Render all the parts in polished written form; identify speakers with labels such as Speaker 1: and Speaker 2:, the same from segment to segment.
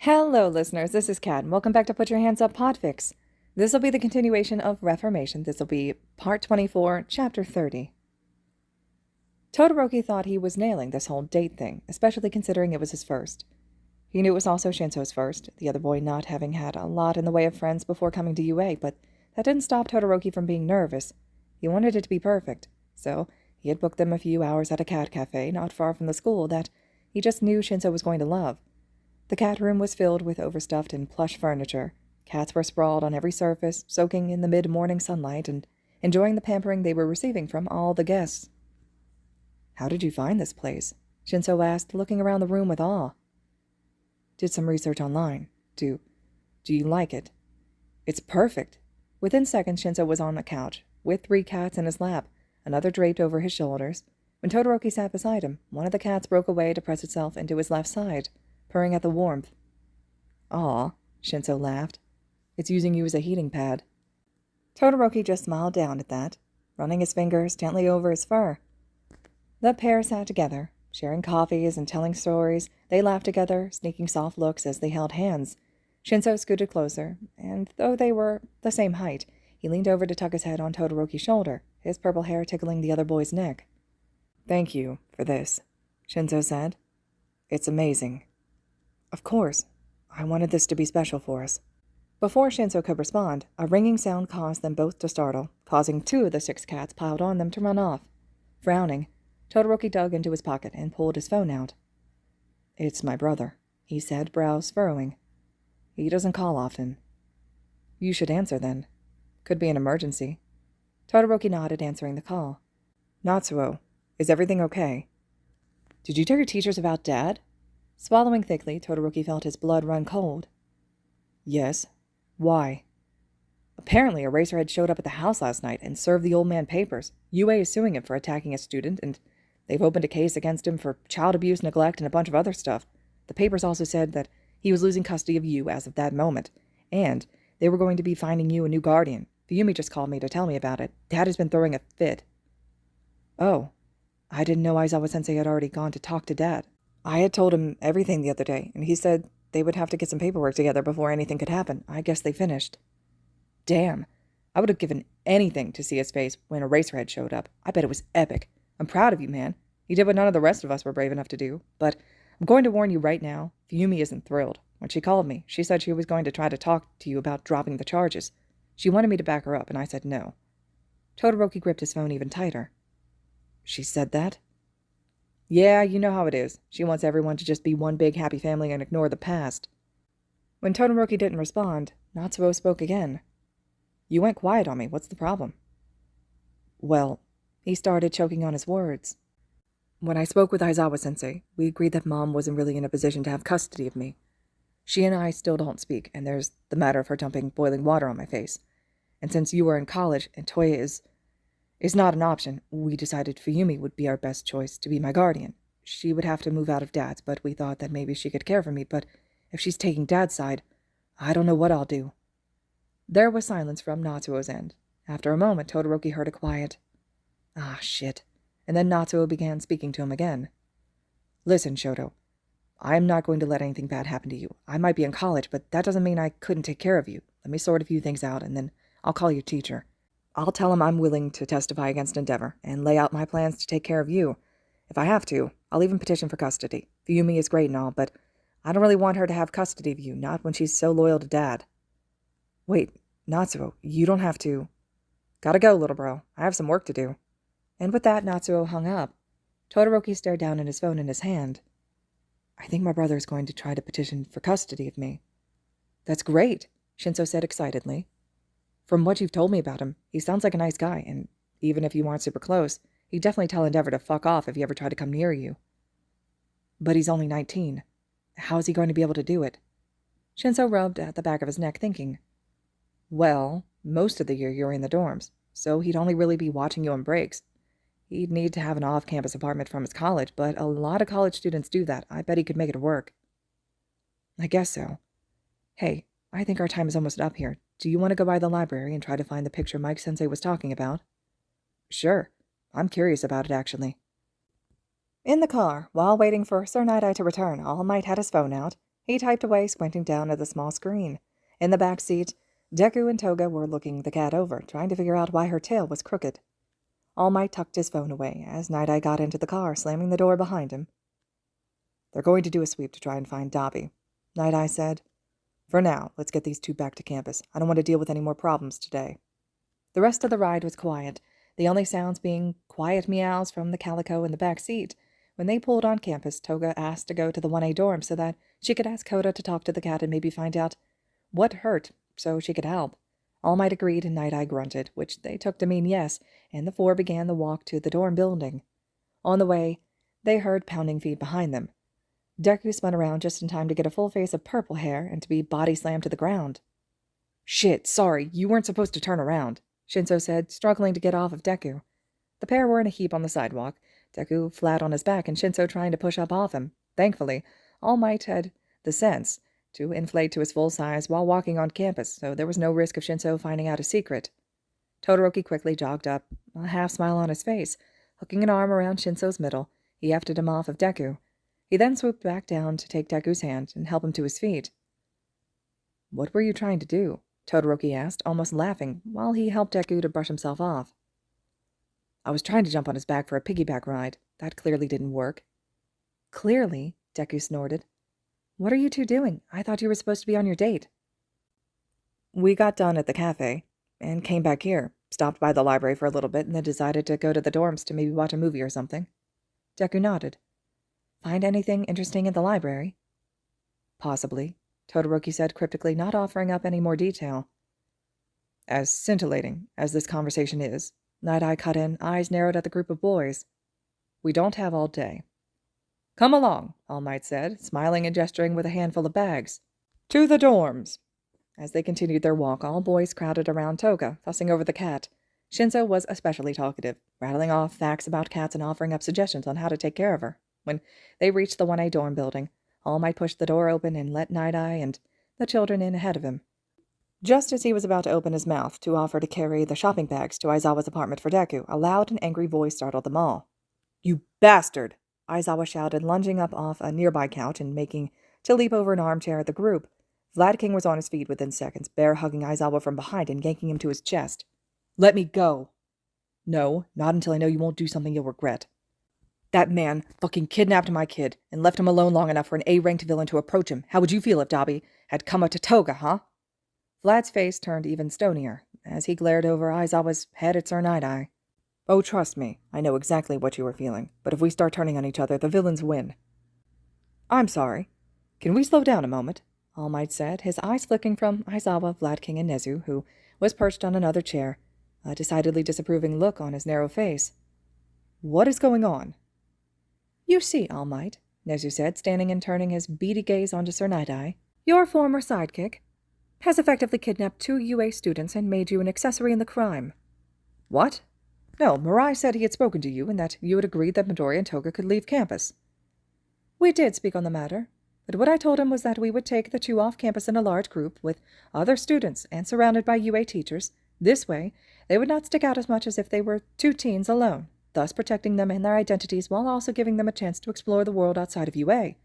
Speaker 1: Hello, listeners. This is Kat, and welcome back to Put Your Hands Up Podfics. This will be the continuation of Reformation. This will be Part 24, Chapter 30. Todoroki thought he was nailing this whole date thing, especially considering it was his first. He knew it was also Shinso's first, the other boy not having had a lot in the way of friends before coming to UA, but that didn't stop Todoroki from being nervous. He wanted it to be perfect, so he had booked them a few hours at a cat cafe not far from the school that he just knew Shinso was going to love. The cat room was filled with overstuffed and plush furniture. Cats were sprawled on every surface, soaking in the mid-morning sunlight and enjoying the pampering they were receiving from all the guests. "How did you find this place?" Shinso asked, looking around the room with awe. "Did some research online. Do you like it?" "It's perfect." Within seconds, Shinso was on the couch, with 3 cats in his lap, another draped over his shoulders. When Todoroki sat beside him, one of the cats broke away to press itself into his left side, purring at the warmth. "Aw," Shinso laughed. "It's using you as a heating pad." Todoroki just smiled down at that, running his fingers gently over his fur. The pair sat together, sharing coffees and telling stories. They laughed together, sneaking soft looks as they held hands. Shinso scooted closer, and though they were the same height, he leaned over to tuck his head on Todoroki's shoulder, his purple hair tickling the other boy's neck. "Thank you for this," Shinso said. "It's amazing." "Of course. I wanted this to be special for us." Before Shinso could respond, a ringing sound caused them both to startle, causing 2 of the 6 cats piled on them to run off. Frowning, Todoroki dug into his pocket and pulled his phone out. "It's my brother," he said, brows furrowing. "He doesn't call often." "You should answer then. Could be an emergency." Todoroki nodded, answering the call. "Natsuo, is everything okay?" "Did you tell your teachers about Dad?" Swallowing thickly, Todoroki felt his blood run cold. "Yes. Why?" "Apparently, a racerhead showed up at the house last night and served the old man papers. UA is suing him for attacking a student, and they've opened a case against him for child abuse, neglect, and a bunch of other stuff. The papers also said that he was losing custody of you as of that moment, and they were going to be finding you a new guardian. Fuyumi just called me to tell me about it. Dad has been throwing a fit." "Oh, I didn't know Aizawa-sensei had already gone to talk to Dad. I had told him everything the other day, and he said they would have to get some paperwork together before anything could happen. I guess they finished." "Damn. I would have given anything to see his face when a racerhead showed up. I bet it was epic. I'm proud of you, man. You did what none of the rest of us were brave enough to do. But I'm going to warn you right now, Fuyumi isn't thrilled. When she called me, she said she was going to try to talk to you about dropping the charges. She wanted me to back her up, and I said no." Todoroki gripped his phone even tighter. "She said that?" "Yeah, you know how it is. She wants everyone to just be one big happy family and ignore the past." When Todoroki didn't respond, Natsuo spoke again. "You went quiet on me. What's the problem?" "Well," he started, choking on his words. "When I spoke with Aizawa-sensei, we agreed that Mom wasn't really in a position to have custody of me. She and I still don't speak, and there's the matter of her dumping boiling water on my face. And since you are in college and Toya is not an option, we decided Fuyumi would be our best choice to be my guardian. She would have to move out of Dad's, but we thought that maybe she could care for me, but if she's taking Dad's side, I don't know what I'll do." There was silence from Natsuo's end. After a moment, Todoroki heard a quiet, "Ah, shit," and then Natsuo began speaking to him again. "Listen, Shoto, I am not going to let anything bad happen to you. I might be in college, but that doesn't mean I couldn't take care of you. Let me sort a few things out, and then I'll call your teacher. I'll tell him I'm willing to testify against Endeavor and lay out my plans to take care of you. If I have to, I'll even petition for custody. Fuyumi is great and all, but I don't really want her to have custody of you, not when she's so loyal to Dad." "Wait, Natsuo, you don't have to." "Gotta go, little bro. I have some work to do." And with that, Natsuo hung up. Todoroki stared down at his phone in his hand. "I think my brother is going to try to petition for custody of me." "That's great," Shinso said excitedly. "From what you've told me about him, he sounds like a nice guy, and even if you aren't super close, he'd definitely tell Endeavor to fuck off if he ever tried to come near you." "But he's only 19. How is he going to be able to do it?" Shinso rubbed at the back of his neck, thinking. "Well, most of the year you're in the dorms, so he'd only really be watching you on breaks. He'd need to have an off-campus apartment from his college, but a lot of college students do that. I bet he could make it work." "I guess so. Hey, I think our time is almost up here. Do you want to go by the library and try to find the picture Mike-sensei was talking about?" "Sure. I'm curious about it, actually." In the car, while waiting for Sir Nighteye to return, All Might had his phone out. He typed away, squinting down at the small screen. In the back seat, Deku and Toga were looking the cat over, trying to figure out why her tail was crooked. All Might tucked his phone away as Nighteye got into the car, slamming the door behind him. "They're going to do a sweep to try and find Dabi," Nighteye said. "For now, let's get these two back to campus. I don't want to deal with any more problems today." The rest of the ride was quiet, the only sounds being quiet meows from the calico in the back seat. When they pulled on campus, Toga asked to go to the 1A dorm so that she could ask Koda to talk to the cat and maybe find out what hurt so she could help. All Might agreed and Nighteye grunted, which they took to mean yes, and the four began the walk to the dorm building. On the way, they heard pounding feet behind them. Deku spun around just in time to get a full face of purple hair and to be body slammed to the ground. "Shit, sorry, you weren't supposed to turn around," Shinso said, struggling to get off of Deku. The pair were in a heap on the sidewalk, Deku flat on his back and Shinso trying to push up off him. Thankfully, All Might had the sense to inflate to his full size while walking on campus, so there was no risk of Shinso finding out a secret. Todoroki quickly jogged up, a half-smile on his face. Hooking an arm around Shinso's middle, he hefted him off of Deku. He then swooped back down to take Deku's hand and help him to his feet. "What were you trying to do?" Todoroki asked, almost laughing, while he helped Deku to brush himself off. "I was trying to jump on his back for a piggyback ride. That clearly didn't work." "Clearly?" Deku snorted. "What are you two doing? I thought you were supposed to be on your date." "We got done at the cafe and came back here, stopped by the library for a little bit, and then decided to go to the dorms to maybe watch a movie or something." Deku nodded. "Find anything interesting in the library?" "Possibly," Todoroki said cryptically, not offering up any more detail. "As scintillating as this conversation is," Nighteye cut in, eyes narrowed at the group of boys, "we don't have all day." "Come along," All Might said, smiling and gesturing with a handful of bags. "To the dorms." As they continued their walk, all boys crowded around Toga, fussing over the cat. Shinso was especially talkative, rattling off facts about cats and offering up suggestions on how to take care of her. When they reached the 1A dorm building, All Might pushed the door open and let Nighteye and the children in ahead of him. Just as he was about to open his mouth to offer to carry the shopping bags to Aizawa's apartment for Deku, a loud and angry voice startled them all. "You bastard!" Aizawa shouted, lunging up off a nearby couch and making to leap over an armchair at the group. Vlad King was on his feet within seconds, bear-hugging Aizawa from behind and yanking him to his chest. "Let me go." "No, not until I know you won't do something you'll regret." "That man fucking kidnapped my kid and left him alone long enough for an A-ranked villain to approach him. How would you feel if Dabi had come up to Toga, huh?" Vlad's face turned even stonier as he glared over Aizawa's head at Sir Nighteye. "Oh, trust me, I know exactly what you were feeling, but if we start turning on each other, the villains win." "I'm sorry. Can we slow down a moment?" All Might said, his eyes flicking from Aizawa, Vlad King, and Nezu, who was perched on another chair, a decidedly disapproving look on his narrow face. "What is going on?" "You see, All Might," Nezu said, standing and turning his beady gaze onto Sir Nighteye, "your former sidekick has effectively kidnapped 2 UA students and made you an accessory in the crime." "What?" "No, Mirai said he had spoken to you and that you had agreed that Midoriya and Toga could leave campus." "We did speak on the matter, but what I told him was that we would take the 2 off campus in a large group with other students and surrounded by UA teachers. This way, they would not stick out as much as if they were 2 teens alone, thus protecting them and their identities while also giving them a chance to explore the world outside of UA.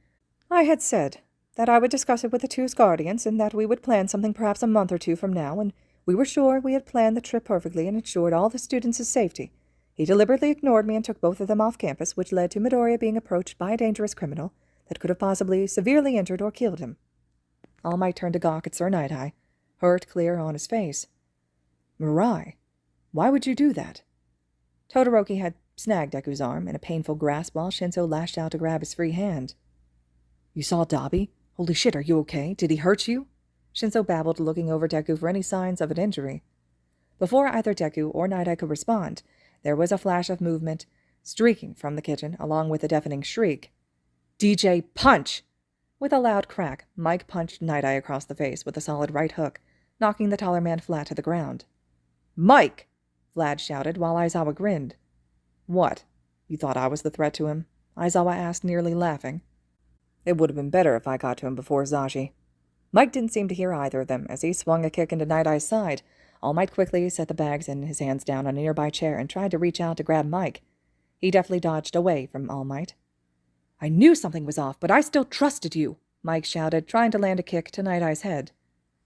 Speaker 1: I had said that I would discuss it with the 2's guardians and that we would plan something perhaps a month or 2 from now, and we were sure we had planned the trip perfectly and ensured all the students' safety. He deliberately ignored me and took both of them off campus, which led to Midoriya being approached by a dangerous criminal that could have possibly severely injured or killed him." All Might turned to gawk at Sir Nighteye, hurt clear on his face. "Mirai, why would you do that?" Todoroki had snagged Deku's arm in a painful grasp while Shinso lashed out to grab his free hand. "You saw Dabi? Holy shit, are you okay? Did he hurt you?" Shinso babbled, looking over Deku for any signs of an injury. Before either Deku or Nighteye could respond, there was a flash of movement streaking from the kitchen, along with a deafening shriek. "DJ, punch!" With a loud crack, Mike punched Nighteye across the face with a solid right hook, knocking the taller man flat to the ground. "Mike!" Vlad shouted, while Aizawa grinned. "What? You thought I was the threat to him?" Aizawa asked, nearly laughing. "It would have been better if I got to him before Zaji." Mike didn't seem to hear either of them as he swung a kick into Night-Eye's side. All Might quickly set the bags in his hands down on a nearby chair and tried to reach out to grab Mike. He deftly dodged away from All Might. "I knew something was off, but I still trusted you," Mike shouted, trying to land a kick to Night-Eye's head.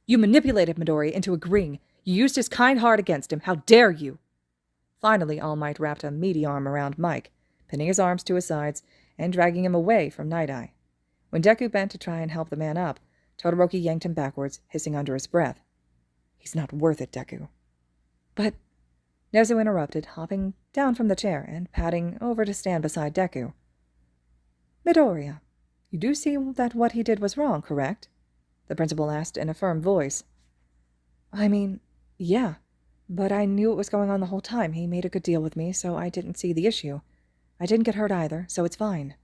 Speaker 1: "You manipulated Midoriya into agreeing. You used his kind heart against him. How dare you!" Finally, All Might wrapped a meaty arm around Mike, pinning his arms to his sides and dragging him away from Night-Eye. When Deku bent to try and help the man up, Todoroki yanked him backwards, hissing under his breath. "He's not worth it, Deku." "But—" Natsuo interrupted, hopping down from the chair and padding over to stand beside Deku. "Midoriya, you do see that what he did was wrong, correct?" the principal asked in a firm voice. "I mean, yeah, but I knew what was going on the whole time. He made a good deal with me, so I didn't see the issue. I didn't get hurt either, so it's fine."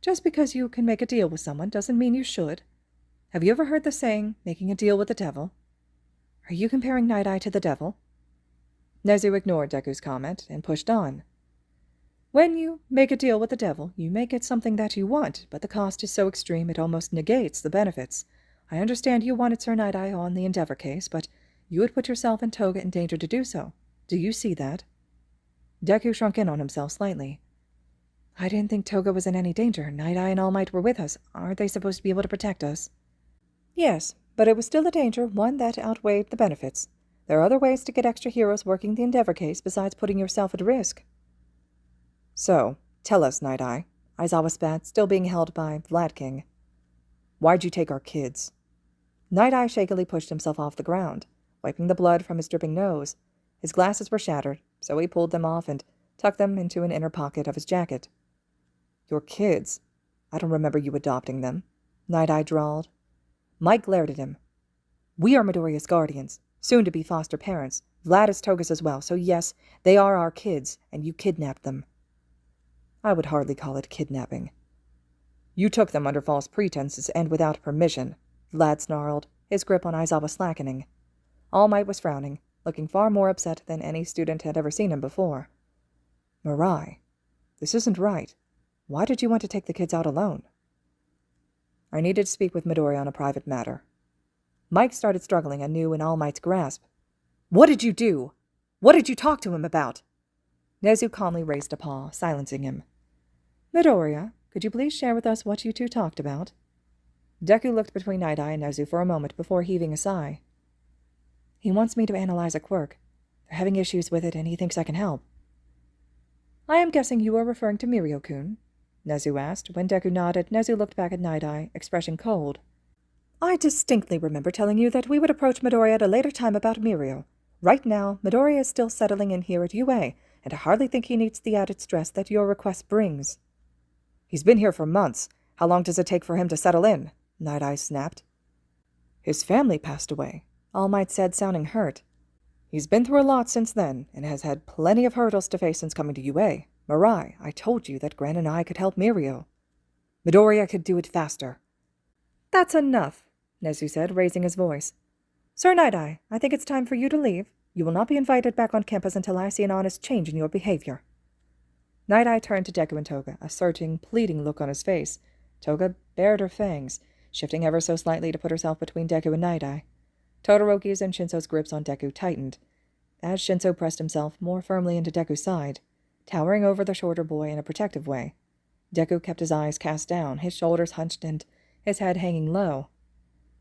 Speaker 1: "Just because you can make a deal with someone doesn't mean you should. Have you ever heard the saying, making a deal with the devil? Are you comparing Night-Eye to the devil?" Natsuo ignored Deku's comment and pushed on. "When you make a deal with the devil, you may get something that you want, but the cost is so extreme it almost negates the benefits. I understand you wanted Sir Night-Eye on the Endeavor case, but you would put yourself and Toga in danger to do so. Do you see that?" Deku shrunk in on himself slightly. "I didn't think Toga was in any danger. Night-Eye and All Might were with us. Aren't they supposed to be able to protect us?" "Yes, but it was still a danger, one that outweighed the benefits. There are other ways to get extra heroes working the Endeavor case besides putting yourself at risk." "So, tell us, Night-Eye," Aizawa spat, still being held by Vlad King. "Why'd you take our kids?" Night-Eye shakily pushed himself off the ground, wiping the blood from his dripping nose. His glasses were shattered, so he pulled them off and tucked them into an inner pocket of his jacket. "Your kids? I don't remember you adopting them," Night-Eye drawled. Mike glared at him. "We are Midoriya's guardians, soon-to-be foster parents. Vlad is Toga's as well, so yes, they are our kids, and you kidnapped them." "I would hardly call it kidnapping." "You took them under false pretenses and without permission," Vlad snarled, his grip on Aizawa slackening. All Might was frowning, looking far more upset than any student had ever seen him before. "Mirai, this isn't right. Why did you want to take the kids out alone?" "I needed to speak with Midoriya on a private matter." Mike started struggling anew in All Might's grasp. "What did you do? What did you talk to him about?" Natsuo calmly raised a paw, silencing him. "Midoriya, could you please share with us what you two talked about?" Deku looked between Night-Eye and Natsuo for a moment before heaving a sigh. "He wants me to analyze a quirk. They're having issues with it, and he thinks I can help." "I am guessing you are referring to Mirio-kun?" Natsuo asked. When Deku nodded, Natsuo looked back at Night-Eye, expression cold. "I distinctly remember telling you that we would approach Midoriya at a later time about Mirio. Right now, Midoriya is still settling in here at UA, and I hardly think he needs the added stress that your request brings." "He's been here for months. How long does it take for him to settle in?" Night-Eye snapped. "His family passed away," All Might said, sounding hurt. "He's been through a lot since then, and has had plenty of hurdles to face since coming to UA. Mirai, I told you that Gran and I could help Mirio. Midoriya could do it faster." "That's enough," Natsuo said, raising his voice. "Sir Night-Eye, I think it's time for you to leave. You will not be invited back on campus until I see an honest change in your behavior." Night-Eye turned to Deku and Toga, a searching, pleading look on his face. Toga bared her fangs, shifting ever so slightly to put herself between Deku and Night-Eye. Todoroki's and Shinso's grips on Deku tightened, as Shinso pressed himself more firmly into Deku's side, towering over the shorter boy in a protective way. Deku kept his eyes cast down, his shoulders hunched and his head hanging low.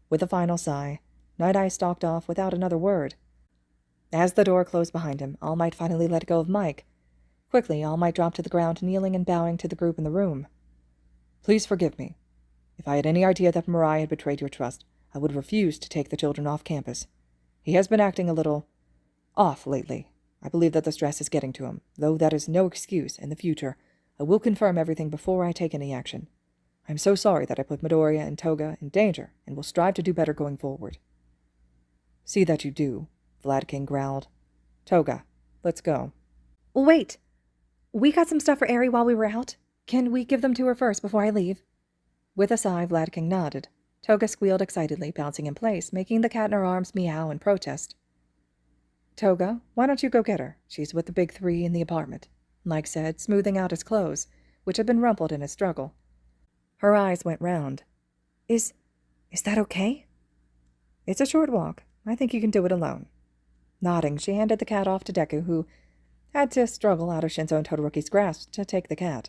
Speaker 1: With a final sigh, Night-Eye stalked off without another word. As the door closed behind him, All Might finally let go of Mike. Quickly, All Might dropped to the ground, kneeling and bowing to the group in the room. "Please forgive me. If I had any idea that Mirai had betrayed your trust, I would refuse to take the children off campus. He has been acting a little off lately. I believe that the stress is getting to him, though that is no excuse. In the future, I will confirm everything before I take any action. I am so sorry that I put Midoriya and Toga in danger, and will strive to do better going forward." "See that you do," Vlad King growled. "Toga, let's go." "Wait! We got some stuff for Eri while we were out. Can we give them to her first before I leave?" With a sigh, Vlad King nodded. Toga squealed excitedly, bouncing in place, making the cat in her arms meow in protest. "Toga, why don't you go get her? She's with the big three in the apartment," Mike said, smoothing out his clothes, which had been rumpled in his struggle. Her eyes went round. Is that okay?" "It's a short walk. I think you can do it alone." Nodding, she handed the cat off to Deku, who had to struggle out of Shinso and Todoroki's grasp to take the cat.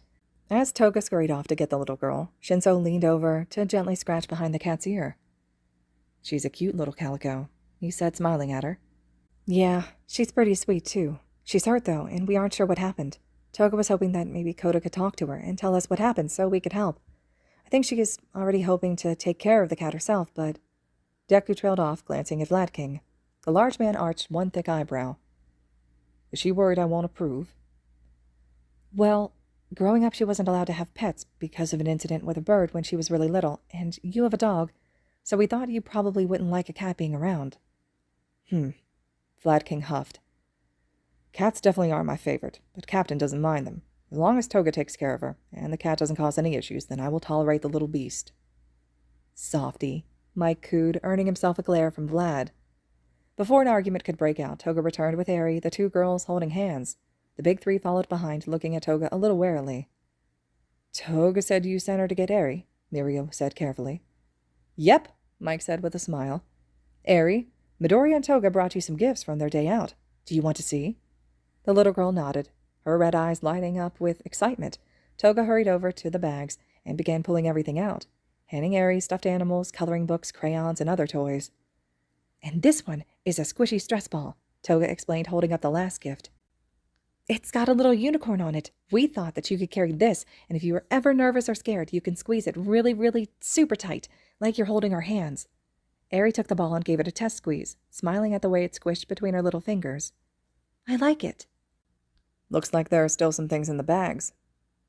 Speaker 1: As Toga scurried off to get the little girl, Shinso leaned over to gently scratch behind the cat's ear. "She's a cute little calico," he said, smiling at her. "Yeah, she's pretty sweet, too. She's hurt, though, and we aren't sure what happened. Toga was hoping that maybe Koda could talk to her and tell us what happened so we could help. I think she is already hoping to take care of the cat herself, but—" Deku trailed off, glancing at Vladking. The large man arched one thick eyebrow. "Is she worried I won't approve?" "Well, growing up she wasn't allowed to have pets because of an incident with a bird when she was really little, and you have a dog, so we thought you probably wouldn't like a cat being around." Vladking huffed. "Cats definitely are my favorite, but Captain doesn't mind them. As long as Toga takes care of her, and the cat doesn't cause any issues, then I will tolerate the little beast." "Softy," Mike cooed, earning himself a glare from Vlad. Before an argument could break out, Toga returned with Eri, the two girls holding hands. The big three followed behind, looking at Toga a little warily. "Toga said you sent her to get Eri," Mirio said carefully. "Yep," Mike said with a smile. "Eri, Midoriya and Toga brought you some gifts from their day out. Do you want to see?" The little girl nodded, her red eyes lighting up with excitement. Toga hurried over to the bags and began pulling everything out, handing Eri stuffed animals, coloring books, crayons, and other toys. "And this one is a squishy stress ball," Toga explained, holding up the last gift. "It's got a little unicorn on it. We thought that you could carry this, and if you were ever nervous or scared, you can squeeze it really, really super tight, like you're holding our hands." Eri took the ball and gave it a test squeeze, smiling at the way it squished between her little fingers. "I like it." "Looks like there are still some things in the bags.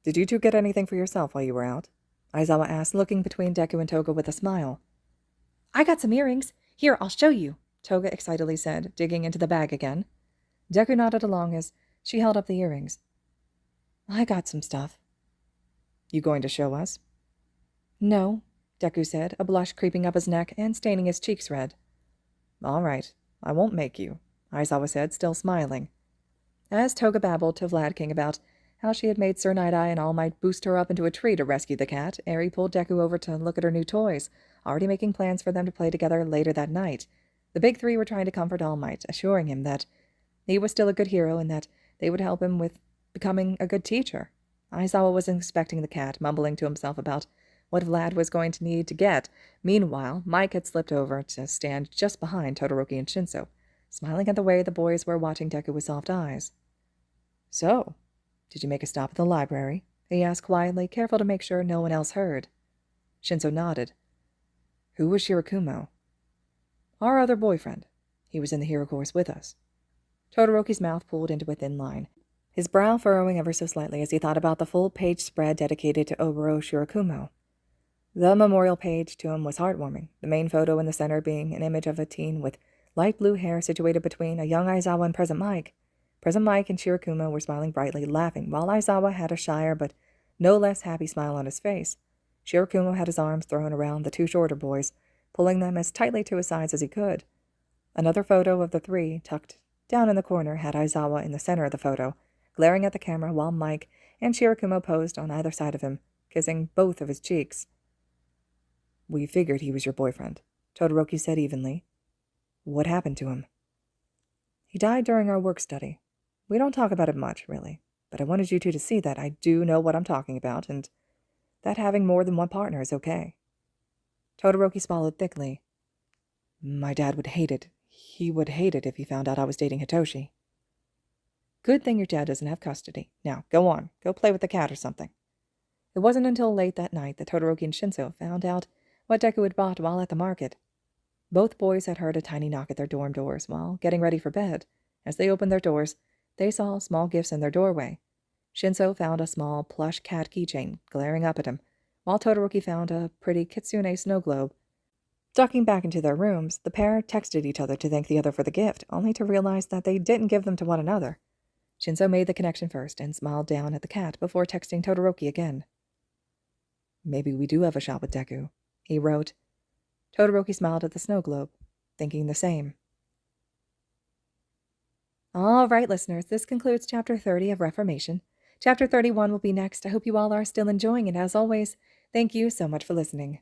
Speaker 1: Did you two get anything for yourself while you were out?" Aizawa asked, looking between Deku and Toga with a smile. "I got some earrings. Here, I'll show you," Toga excitedly said, digging into the bag again. Deku nodded along as she held up the earrings. "I got some stuff." "You going to show us?" "No," Deku said, a blush creeping up his neck and staining his cheeks red. "All right, I won't make you," Aizawa said, still smiling. As Toga babbled to Vladking about how she had made Sir Nighteye and All Might boost her up into a tree to rescue the cat, Eri pulled Deku over to look at her new toys, already making plans for them to play together later that night. The big three were trying to comfort All Might, assuring him that he was still a good hero and that they would help him with becoming a good teacher. Aizawa was inspecting the cat, mumbling to himself about what Vlad was going to need to get. Meanwhile, Mike had slipped over to stand just behind Todoroki and Shinso, smiling at the way the boys were watching Deku with soft eyes. "So, did you make a stop at the library?" he asked quietly, careful to make sure no one else heard. Shinso nodded. "Who was Shirakumo?" "Our other boyfriend. He was in the hero course with us." Todoroki's mouth pulled into a thin line, his brow furrowing ever so slightly as he thought about the full-page spread dedicated to Oboro Shirakumo. The memorial page to him was heartwarming, the main photo in the center being an image of a teen with light blue hair situated between a young Aizawa and present Mike. Present Mike and Shirakumo were smiling brightly, laughing, while Aizawa had a shyer but no less happy smile on his face. Shirakumo had his arms thrown around the two shorter boys, pulling them as tightly to his sides as he could. Another photo of the three, tucked down in the corner, had Aizawa in the center of the photo, glaring at the camera while Mike and Shirakumo posed on either side of him, kissing both of his cheeks. "We figured he was your boyfriend," Todoroki said evenly. "What happened to him?" "He died during our work study. We don't talk about it much, really, but I wanted you two to see that I do know what I'm talking about, and that having more than one partner is okay." Todoroki swallowed thickly. "My dad would hate it. He would hate it if he found out I was dating Hitoshi." "Good thing your dad doesn't have custody. Now, go on. Go play with the cat or something." It wasn't until late that night that Todoroki and Shinso found out what Deku had bought while at the market. Both boys had heard a tiny knock at their dorm doors while getting ready for bed. As they opened their doors, they saw small gifts in their doorway. Shinso found a small plush cat keychain glaring up at him, while Todoroki found a pretty kitsune snow globe. Ducking back into their rooms, the pair texted each other to thank the other for the gift, only to realize that they didn't give them to one another. Shinso made the connection first and smiled down at the cat before texting Todoroki again. "Maybe we do have a shot with Deku," he wrote. Todoroki smiled at the snow globe, thinking the same. All right, listeners, this concludes Chapter 30 of Reformation. Chapter 31 will be next. I hope you all are still enjoying it. As always, thank you so much for listening.